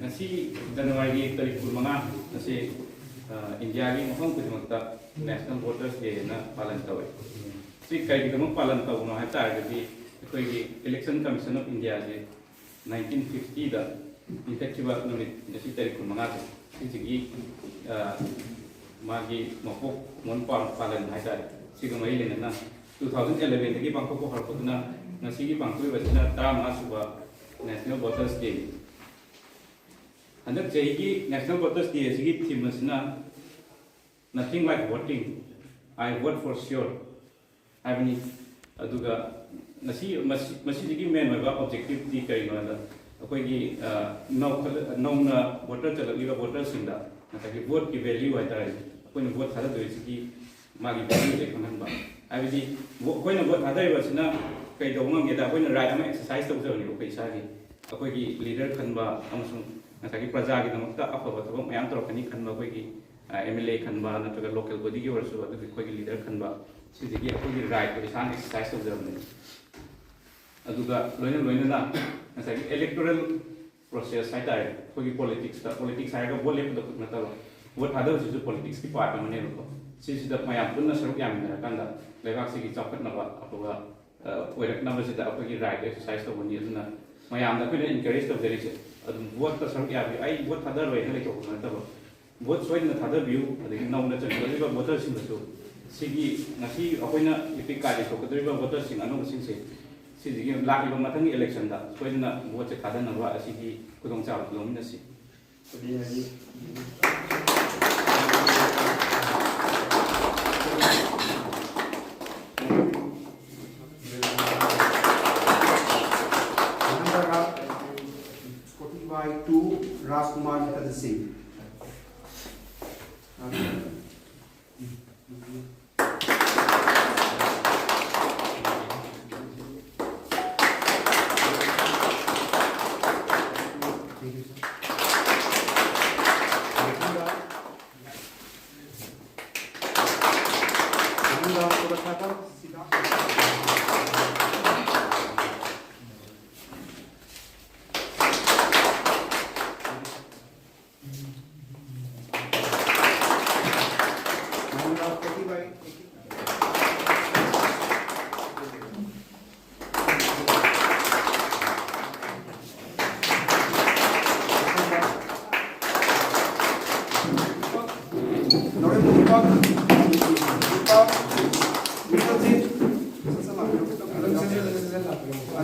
January 1 India की मौसम कुछ मकता नेशनल वोटर्स डे ना पालन तवे सी कई की पालन तव ना है ताकि कोई इलेक्शन कमीशन ऑफ इंडिया से 1950 दा इफेक्टिव नमित नसी तारीख मंगा से सिगी मागी मको मन पालन है तारे सिगम मई लेना 2011 की बांको को हरपतना नसी की बांको बचना तामा सुबह national voters day Under Jaygi National Voters Day is given Timosna nothing like voting. I vote for sure. I mean, Aduga Nasi Masigi men about objective tea carrying on the Akogi known voter to the voters in that. Vote the value I die. When you vote other is Magi Conamba. I will be when I vote other was not paid the woman get up when I write exercise of the Paysagi. Akogi leader Kanba Amazon. Nasa praja की नमकता अफवा तब मैं तो रखनी खन्बा कोई की MLA खन्बा न तो लोकल बॉडी की वर्ष वाले कोई की लीडर खन्बा सिद्धि की कोई राइट को इसान एक्सरसाइज तो जरूर नहीं अदुगा लोइने ना नसा की इलेक्टोरल प्रोसेस है तारे कोई की पॉलिटिक्स आएगा बोले तो मतलब वो था तो जिस पॉलिटिक्स की पार्ट में नहीं रुको सिद्धि तब मैं आपको न सरुक याम मेरा कंधा लेकिन से की चौकट नवा अफवा वो रखना बस इतना आपको की राइट एक्सरसाइज तो बनी है ना मैं आम तक भी इनकरेज तो जरूर से vote the some gap. I vote other way, vote swing the other view, the now that the voters in the two. Sigi, Nasi, Apona, Ipicadi, the river voters in another since Sigi, Lucky Matang election that swing the vote a Kadan of a city, Kudong South, Luminacy. To Rajkumar Mukherjee Singh.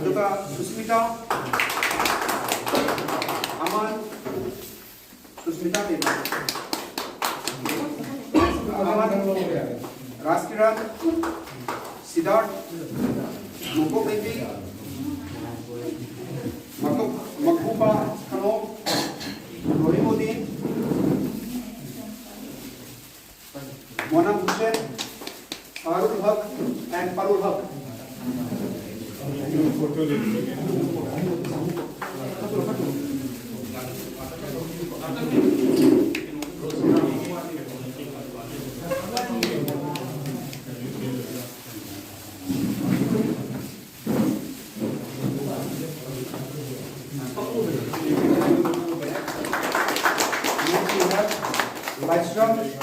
Aduka Susmita Aman Susmita Aman Raskiran Siddharth Moko Baby Makupa Kano Rohimudin Monam Hussain Farul Haq and Parul Haq.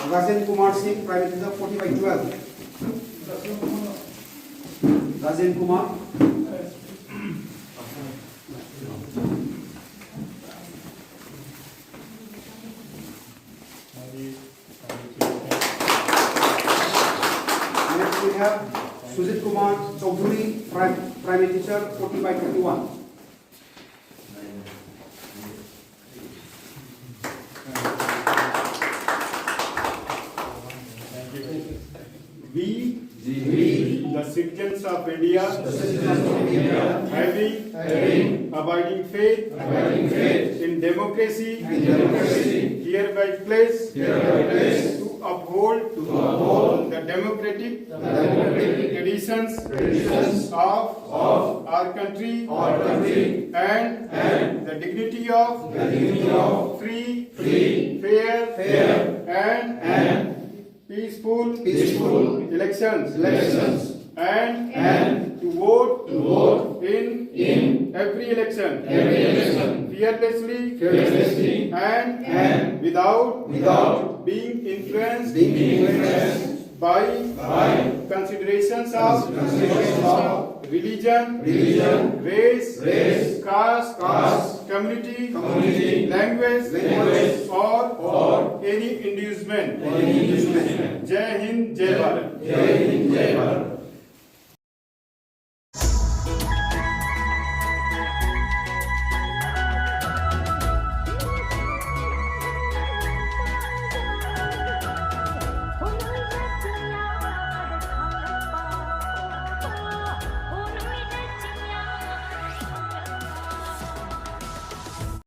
Rajen Kumar Singh, Private Minister, 40/12. Rajen Kumar. Next we have Sujit Kumar Chaudhary, Prime Minister, 40/21. We, the citizens of India, having abiding faith in democracy, hereby pledge to uphold the democratic traditions of our country and the dignity of free, fair, and peaceful elections and to vote in every election fearlessly and without being influenced by considerations of religion, race, caste, community, language, or any inducement. जय हिंद, जय भारत.